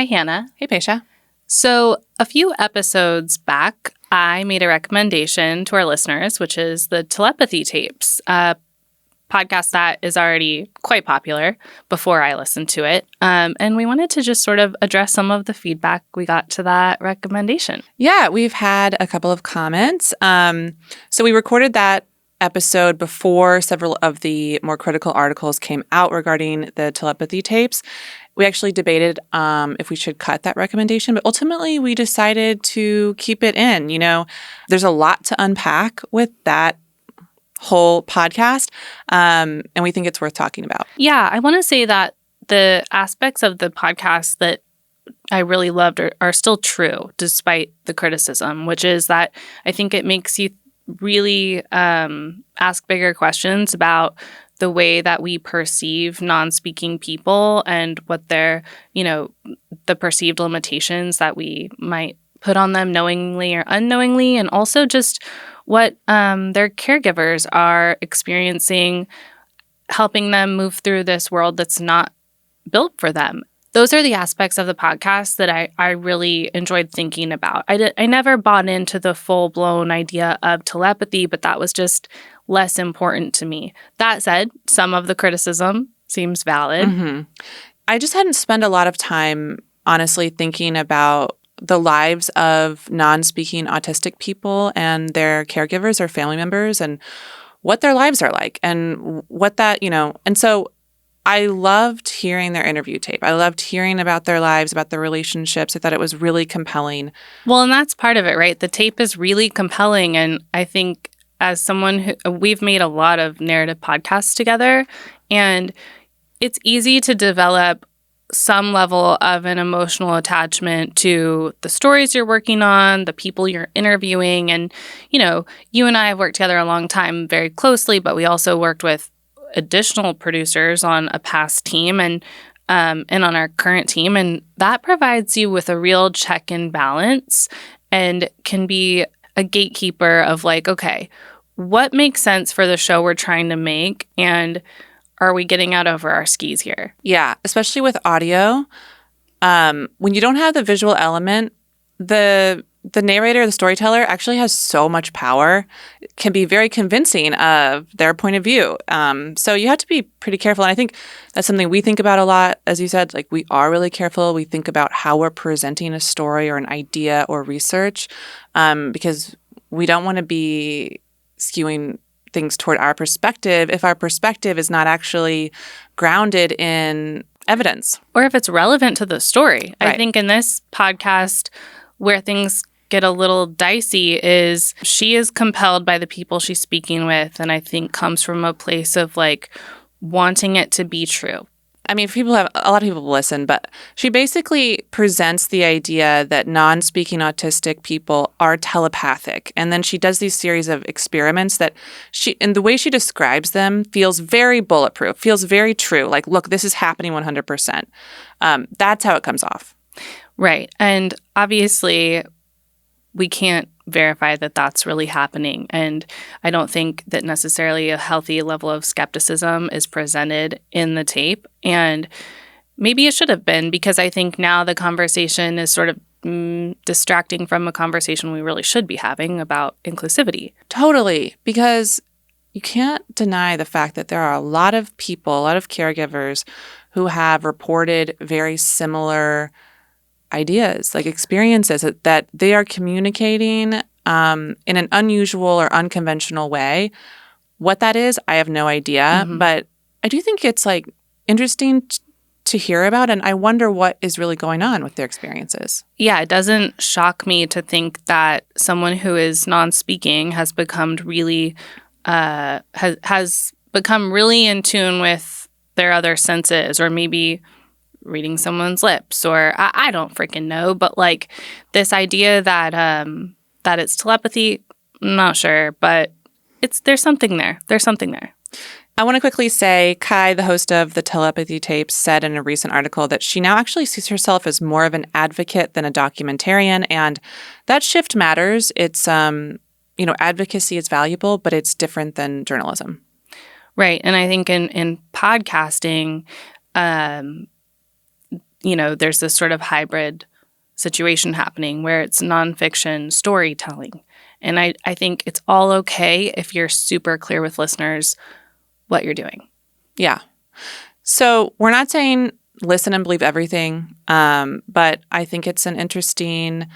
Hi, Hannah. Hey, Patia. So a few episodes back, I made a recommendation to our listeners, which is the Telepathy Tapes, a podcast that is already quite popular before I listened to it. And we wanted to just sort of address some of the feedback we got to that recommendation. Yeah, we've had a couple of comments. So we recorded that episode before several of the more critical articles came out regarding the telepathy tapes. We actually debated if we should cut that recommendation, but ultimately we decided to keep it in. You know, there's a lot to unpack with that whole podcast, and we think it's worth talking about. Yeah, I want to say that the aspects of the podcast that I really loved are still true, despite the criticism, which is that I think it makes you really ask bigger questions about the way that we perceive non-speaking people and what their, the perceived limitations that we might put on them knowingly or unknowingly, and also just what their caregivers are experiencing, helping them move through this world that's not built for them. Those are the aspects of the podcast that I really enjoyed thinking about. I never bought into the full-blown idea of telepathy, but that was just less important to me. That said, some of the criticism seems valid. Mm-hmm. I just hadn't spent a lot of time, honestly, thinking about the lives of non-speaking autistic people and their caregivers or family members and what their lives are like and what that, and so I loved hearing their interview tape. I loved hearing about their lives, about their relationships. I thought it was really compelling. Well, and that's part of it, right? The tape is really compelling. And I think as someone we've made a lot of narrative podcasts together, and it's easy to develop some level of an emotional attachment to the stories you're working on, the people you're interviewing. And, you and I have worked together a long time very closely, but we also worked with additional producers on a past team and on our current team. And that provides you with a real check and balance and can be a gatekeeper of like, okay, what makes sense for the show we're trying to make? And are we getting out over our skis here? Yeah, especially with audio. When you don't have the visual element, the narrator, the storyteller, actually has so much power. It can be very convincing of their point of view. So you have to be pretty careful. And I think that's something we think about a lot. As you said, like we are really careful. We think about how we're presenting a story or an idea or research because we don't want to be skewing things toward our perspective if our perspective is not actually grounded in evidence. Or if it's relevant to the story. Right. I think in this podcast where things get a little dicey is she is compelled by the people she's speaking with, and I think comes from a place of like wanting it to be true. I mean, a lot of people listen, but she basically presents the idea that non-speaking autistic people are telepathic. And then she does these series of experiments that and the way she describes them feels very bulletproof, feels very true. Like, look, this is happening 100%. That's how it comes off. Right. And obviously, we can't verify that that's really happening. And I don't think that necessarily a healthy level of skepticism is presented in the tape. And maybe it should have been, because I think now the conversation is sort of distracting from a conversation we really should be having about inclusivity. Totally. Because you can't deny the fact that there are a lot of people, a lot of caregivers who have reported very similar ideas, like experiences that they are communicating in an unusual or unconventional way. What that is, I have no idea, but I do think it's like interesting to hear about, and I wonder what is really going on with their experiences. Yeah, it doesn't shock me to think that someone who is non-speaking has become really has become really in tune with their other senses, or maybe reading someone's lips, or I don't freaking know, but like this idea that that it's telepathy, I'm not sure, but there's something there. There's something there. I want to quickly say, Kai, the host of the Telepathy Tapes, said in a recent article that she now actually sees herself as more of an advocate than a documentarian, and that shift matters. It's advocacy is valuable, but it's different than journalism. Right, and I think in podcasting, there's this sort of hybrid situation happening where it's nonfiction storytelling. And I think it's all okay if you're super clear with listeners what you're doing. Yeah. So we're not saying listen and believe everything, but I think it's an interesting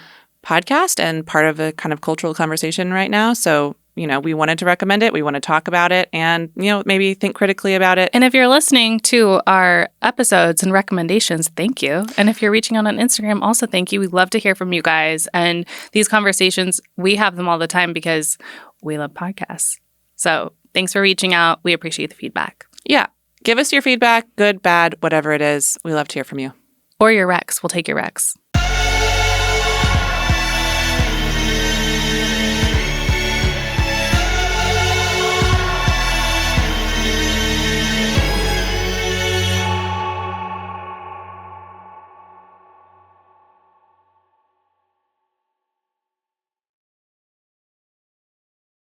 podcast and part of a kind of cultural conversation right now. So, we wanted to recommend it. We want to talk about it and, maybe think critically about it. And if you're listening to our episodes and recommendations, thank you. And if you're reaching out on Instagram, also thank you. We'd love to hear from you guys. And these conversations, we have them all the time because we love podcasts. So thanks for reaching out. We appreciate the feedback. Yeah. Give us your feedback, good, bad, whatever it is. We love to hear from you. Or your recs. We'll take your recs.